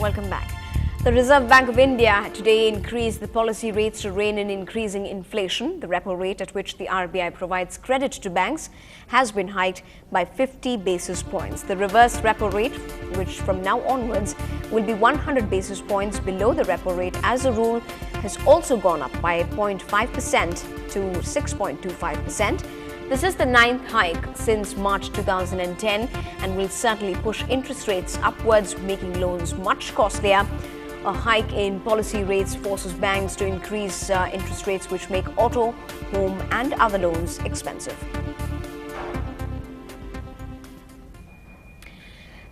Welcome back. The Reserve Bank of India today increased the policy rates to rein in increasing inflation. The repo rate at which the RBI provides credit to banks has been hiked by 50 basis points. The reverse repo rate, which from now onwards will be 100 basis points below the repo rate as a rule, has also gone up by 0.5% to 6.25%. This is the 9th hike since March 2010 and will certainly push interest rates upwards, making loans much costlier. A hike in policy rates forces banks to increase interest rates, which make auto, home and other loans expensive.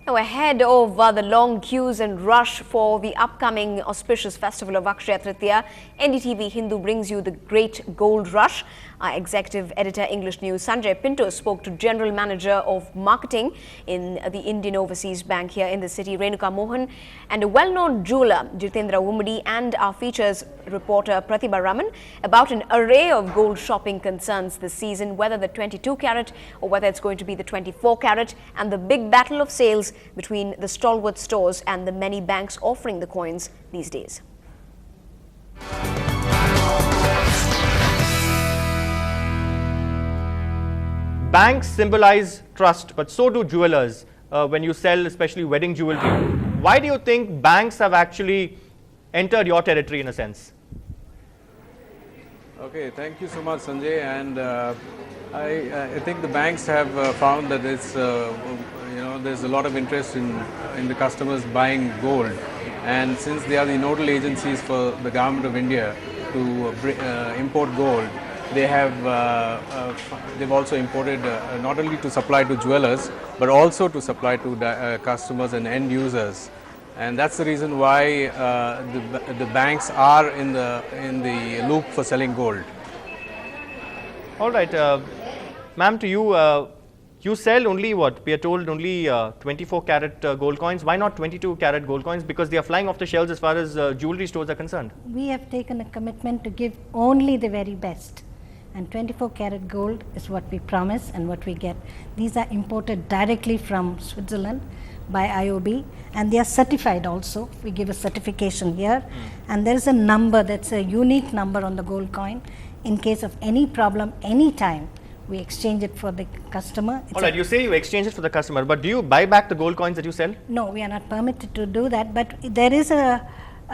Now, ahead of the long queues and rush for the upcoming auspicious festival of Akshaya Tritiya, NDTV Hindu brings you the great gold rush. Our executive editor, English News, Sanjay Pinto, spoke to General Manager of Marketing in the Indian Overseas Bank here in the city, Renuka Mohan, and a well-known jeweler, Jitendra Umadi, and our features reporter, Pratibha Raman, about an array of gold shopping concerns this season, whether the 22 carat or whether it's going to be the 24 carat, and the big battle of sales between the stalwart stores and the many banks offering the coins these days. Banks symbolize trust, but so do jewelers when you sell especially wedding jewelry. Why do you think banks have actually entered your territory in a sense? Okay, thank you so much, Sanjay. And I think the banks have found that it's there's a lot of interest in the customers buying gold, and since they are the nodal agencies for the Government of India to import gold, they have they've also imported not only to supply to jewelers but also to supply to customers and end users, and that's the reason why the banks are in the loop for selling gold. All right, ma'am, to you, you sell only what? We are told only 24 carat gold coins. Why not 22 carat gold coins? Because they are flying off the shelves as far as jewelry stores are concerned. We have taken a commitment to give only the very best. And 24 karat gold is what we promise and what we get. These are imported directly from Switzerland by IOB, and they are certified also. We give a certification here, and there is a number, that's a unique number on the gold coin. In case of any problem, anytime, we exchange it for the customer. All right, you say you exchange it for the customer, but do you buy back the gold coins that you sell? No, we are not permitted to do that, but there is a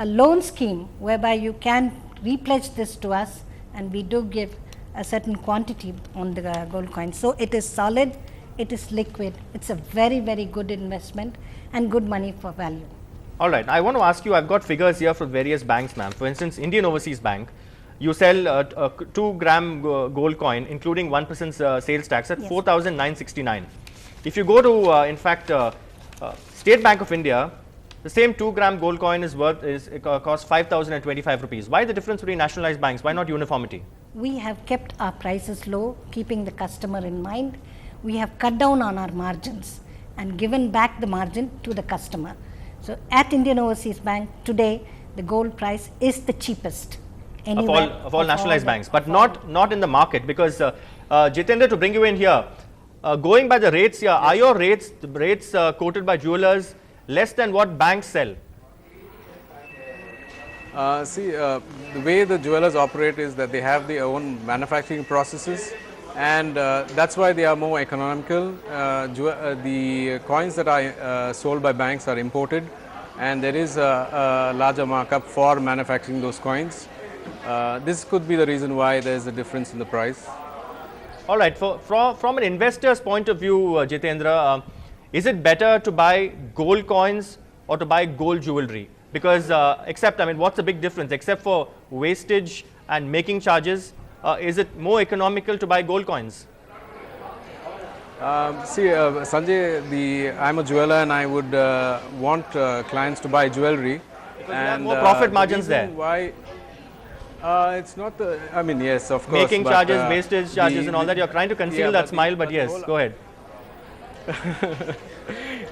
loan scheme whereby you can repledge this to us, and we do give a certain quantity on the gold coin. So it is solid, it is liquid, it's a very, very good investment and good money for value. All right, I want to ask you, I've got figures here from various banks, ma'am. For instance, Indian Overseas Bank, you sell a 2-gram gold coin, including 1% sales tax at 4,969. If you go to, in fact, State Bank of India, the same 2-gram gold coin costs 5,025 rupees. Why the difference between nationalized banks? Why not uniformity? We have kept our prices low, keeping the customer in mind. We have cut down on our margins and given back the margin to the customer. So at Indian Overseas Bank today, the gold price is the cheapest of all nationalized banks, but not in the market, because Jitendra, to bring you in here, going by the rates here, are your rates quoted by jewelers less than what banks sell? The way the jewelers operate is that they have their own manufacturing processes, and that's why they are more economical. The coins that are sold by banks are imported, and there is a larger markup for manufacturing those coins. This could be the reason why there is a difference in the price. All right, from an investor's point of view, Jitendra, is it better to buy gold coins or to buy gold jewelry? Because what's the big difference? Except for wastage and making charges, is it more economical to buy gold coins? Sanjay, I'm a jeweler and I would want clients to buy jewelry. Because you have more profit margins there. Why? It's not the, yes, of course. Making charges, wastage charges and all that. You're trying to conceal that smile, but yes, go ahead.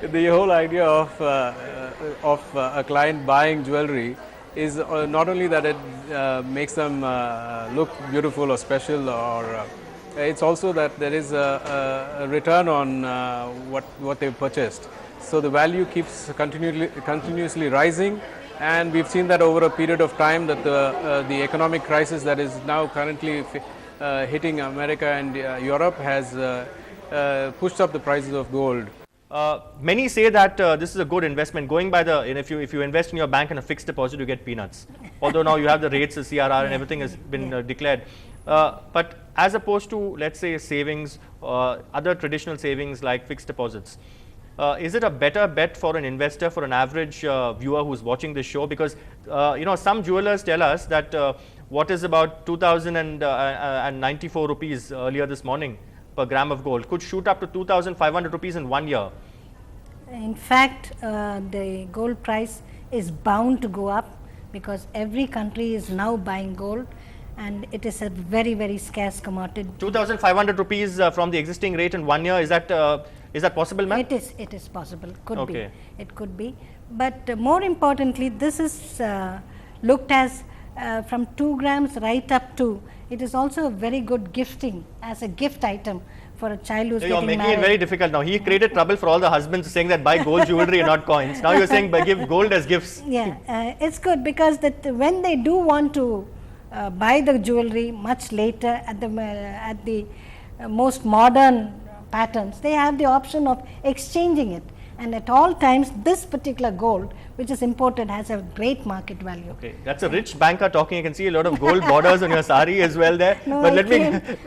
The whole idea of a client buying jewelry is not only that it makes them look beautiful or special or it's also that there is a return on what they've purchased. So the value keeps continuously rising, and we've seen that over a period of time that the economic crisis that is now currently hitting America and Europe has pushed up the prices of gold. Many say that this is a good investment. Going by the, if you invest in your bank in a fixed deposit, you get peanuts. Although now you have the rates, the CRR, and everything has been declared. But as opposed to, let's say, savings, other traditional savings like fixed deposits, is it a better bet for an investor, for an average viewer who's watching this show? Because some jewelers tell us that what is about 2,094 rupees earlier this morning per gram of gold could shoot up to 2,500 rupees in 1 year. In fact, the gold price is bound to go up because every country is now buying gold, and it is a very, very scarce commodity. 2,500 rupees from the existing rate in 1 year, is that possible, ma'am? It is possible, could be, Okay. it could be. But more importantly, this is looked as from 2 grams right up to, it is also a very good gifting as a gift item for a child who's You're getting making married. it very difficult now. He created trouble for all the husbands saying that buy gold jewelry and not coins. Now you're saying give gold as gifts. Yeah, it's good because that when they do want to buy the jewelry much later at the most modern patterns, they have the option of exchanging it. And at all times, this particular gold, which is imported, has a great market value. Okay, that's a rich banker talking. You can see a lot of gold borders on your sari as well there. No, but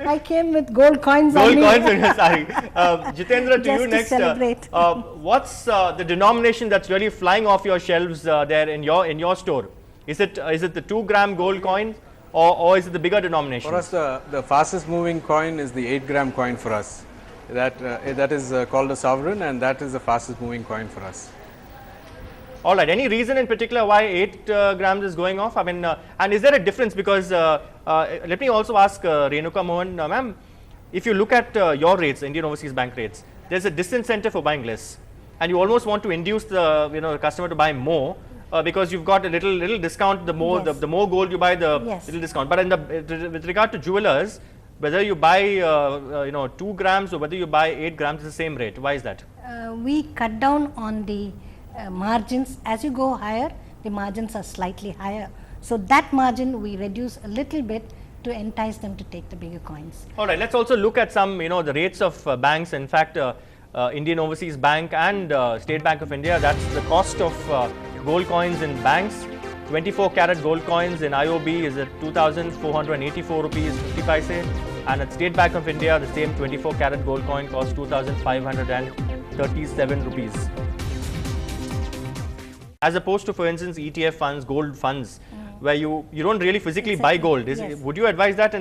I came with gold coins on gold me. coins on your sari. Jitendra, to Just you to next. celebrate. What's the denomination that's really flying off your shelves there in your store? Is it the 2 gram gold coin, or is it the bigger denomination? For us, the fastest moving coin is the 8 gram coin for us. That is called a sovereign, and that is the fastest moving coin for us. All right. Any reason in particular why 8 grams is going off? I mean, and is there a difference? Because let me also ask Renuka Mohan, ma'am, if you look at your rates, Indian Overseas Bank rates, there's a disincentive for buying less, and you almost want to induce the customer to buy more because you've got a little discount. The more Yes. the more gold you buy, the Yes. little discount. But with regard to jewelers, whether you buy 2 grams or whether you buy 8 grams, it's the same rate. Why is that? We cut down on the margins. As you go higher, the margins are slightly higher. So that margin we reduce a little bit to entice them to take the bigger coins. All right, let's also look at some, the rates of banks. In fact, Indian Overseas Bank and State Bank of India, that's the cost of gold coins in banks. 24 karat gold coins in IOB is at 2,484 rupees 50 paise, and at State Bank of India, the same 24 karat gold coin costs 2,537 rupees. As opposed to, for instance, ETF funds, gold funds, where you don't really physically buy gold. Yes. Would you advise that,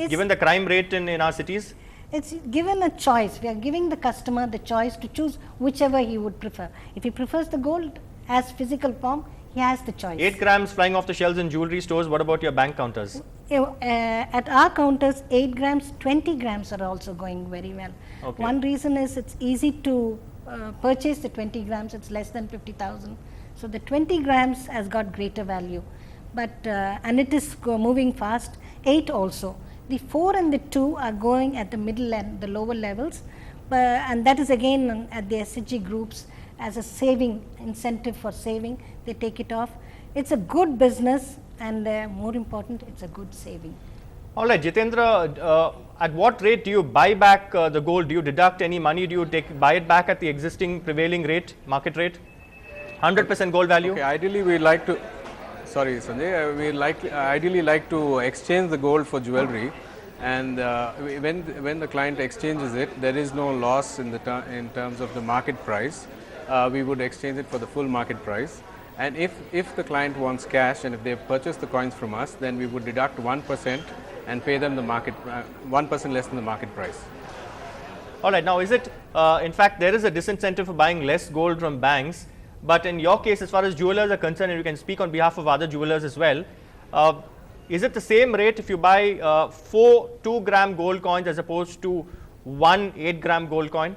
given the crime rate in our cities? It's given a choice. We are giving the customer the choice to choose whichever he would prefer. If he prefers the gold as physical form, he has the choice. 8 grams flying off the shelves in jewelry stores. What about your bank counters? At our counters, 8 grams, 20 grams are also going very well. Okay. One reason is it's easy to purchase the 20 grams, it's less than 50,000. So the 20 grams has got greater value, but and it is moving fast. 8 also. The 4 and the 2 are going at the middle and the lower levels, and that is again at the SHG groups as a saving incentive for saving. They take it off. It's a good business, and more important, it's a good saving. All right, Jitendra, at what rate do you buy back the gold? Do you deduct any money? Do you buy it back at the existing prevailing rate, market rate? 100% gold value? Okay, ideally we like to, sorry Sanjay, ideally like to exchange the gold for jewelry, and when the client exchanges it, there is no loss in terms of the market price. We would exchange it for the full market price, and if the client wants cash and if they have purchased the coins from us, then we would deduct 1% and pay them the market 1% less than the market price. All right, now is it, in fact, there is a disincentive for buying less gold from banks, but in your case, as far as jewelers are concerned, and you can speak on behalf of other jewelers as well, is it the same rate if you buy 4 2-gram gold coins as opposed to 1 8-gram gold coin?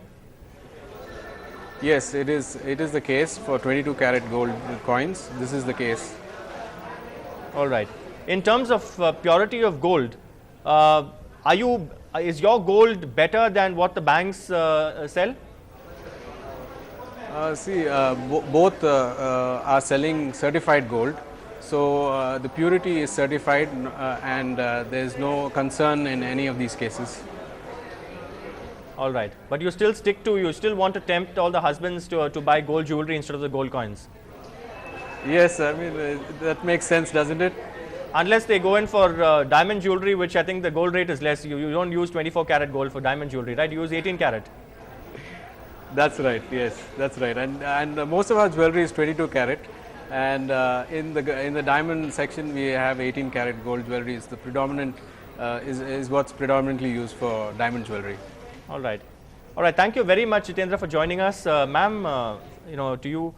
Yes, it is the case for 22 karat gold coins. This is the case. All right. In terms of purity of gold, are you is your gold better than what the banks sell? Both are selling certified gold. So the purity is certified and there is no concern in any of these cases. All right. But you still want to tempt all the husbands to buy gold jewelry instead of the gold coins? Yes, I mean, that makes sense, doesn't it? Unless they go in for diamond jewelry, which I think the gold rate is less. You don't use 24 karat gold for diamond jewelry, right? You use 18 karat. That's right, yes, that's right. And most of our jewelry is 22 karat. And in the diamond section, we have 18 karat gold jewelry. Is the predominant is what's predominantly used for diamond jewelry. All right. Thank you very much, Jitendra, for joining us, ma'am. To you,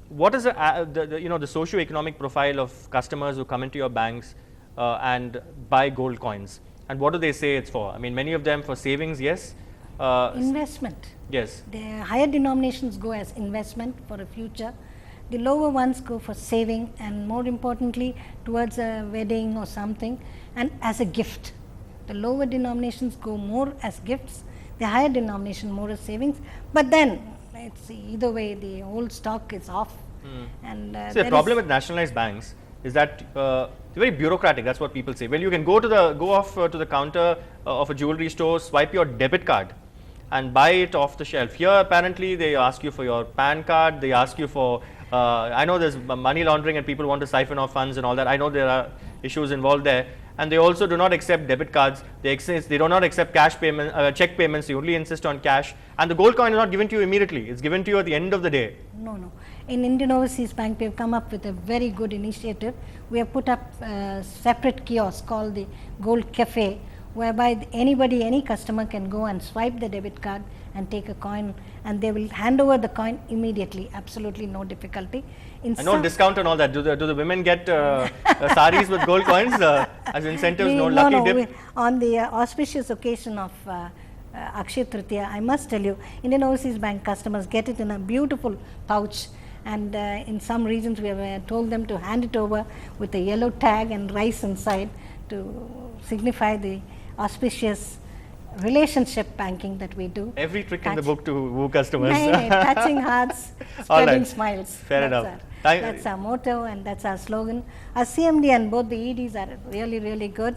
what is the socio-economic profile of customers who come into your banks and buy gold coins, and what do they say it's for? I mean, many of them for savings, yes. Investment. Yes. The higher denominations go as investment for a future. The lower ones go for saving, and more importantly towards a wedding or something, and as a gift. The lower denominations go more as gifts, the higher denomination more as savings, but then it's either way the old stock is off. And the problem with nationalized banks is that they're very bureaucratic. That's what people say. Well, you can go off to the counter of a jewelry store, swipe your debit card and buy it off the shelf. Here apparently they ask you for your PAN card, they ask you for I know there's money laundering and people want to siphon off funds and all that. I know there are issues involved there, and they also do not accept debit cards. They do not accept cash payment, check payments. They only insist on cash, and the gold coin is not given to you immediately. It's given to you at the end of the day. No. In Indian Overseas Bank, we have come up with a very good initiative. We have put up a separate kiosk called the Gold Cafe, whereby anybody, any customer can go and swipe the debit card and take a coin, and they will hand over the coin immediately. Absolutely no difficulty. And no discount and all that. Do the women get saris with gold coins as incentives? No lucky dip? On the auspicious occasion of Akshaya Tritiya, I must tell you, Indian Overseas Bank customers get it in a beautiful pouch, and in some regions we have told them to hand it over with a yellow tag and rice inside to signify the auspicious relationship banking that we do. Every trick in the book to woo customers. Touching hearts, spreading smiles. Fair enough. That's our motto and that's our slogan. Our CMD and both the EDs are really, really good.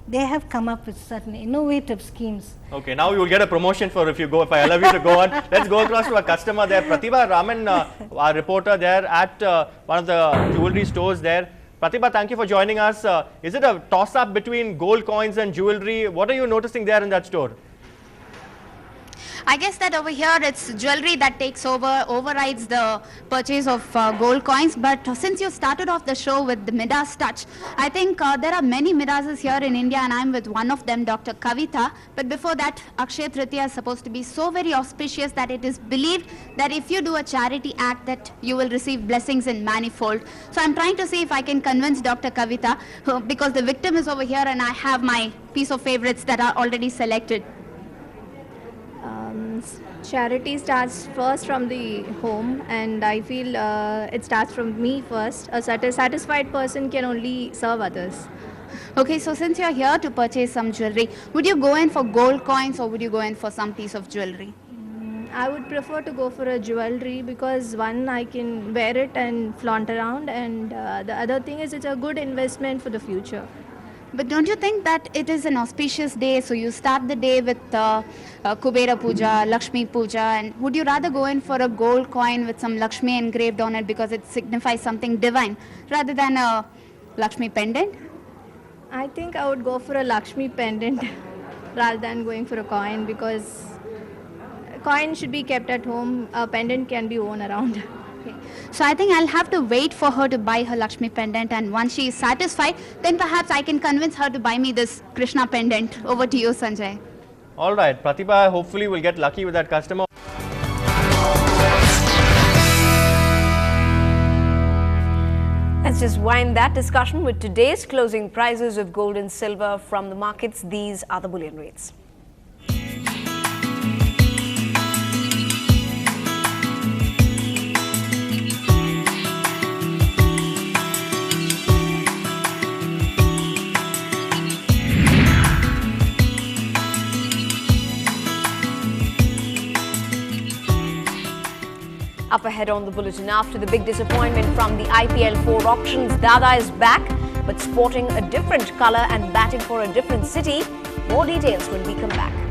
They have come up with certain innovative schemes. Okay, now you will get a promotion for if I allow you to go on. Let's go across to a customer there. Pratibha Raman, our reporter there at one of the jewelry stores there. Pratibha, thank you for joining us. Is it a toss-up between gold coins and jewelry? What are you noticing there in that store? I guess that over here it's jewelry that takes overrides the purchase of gold coins. But since you started off the show with the Midas touch, I think there are many Midases here in India, and I'm with one of them, Dr. Kavita. But before that, Akshaya Tritiya is supposed to be so very auspicious that it is believed that if you do a charity act that you will receive blessings in manifold. So I'm trying to see if I can convince Dr. Kavita, because the victim is over here and I have my piece of favorites that are already selected. Charity starts first from the home, and I feel it starts from me first. A satisfied person can only serve others. Okay, so since you're here to purchase some jewelry, would you go in for gold coins or would you go in for some piece of jewelry? I would prefer to go for a jewelry because one, I can wear it and flaunt around, and the other thing is it's a good investment for the future. But don't you think that it is an auspicious day, so you start the day with Kubera Puja, Lakshmi Puja, and would you rather go in for a gold coin with some Lakshmi engraved on it because it signifies something divine rather than a Lakshmi pendant? I think I would go for a Lakshmi pendant rather than going for a coin, because a coin should be kept at home, a pendant can be worn around. Okay. So I think I'll have to wait for her to buy her Lakshmi pendant, and once she is satisfied, then perhaps I can convince her to buy me this Krishna pendant. Over to you, Sanjay. All right, Pratibha, hopefully we'll get lucky with that customer. Let's just wind that discussion with today's closing prices of gold and silver from the markets. These are the bullion rates. Up ahead on the bulletin, after the big disappointment from the IPL 4 auctions, Dada is back, but sporting a different colour and batting for a different city. More details when we come back.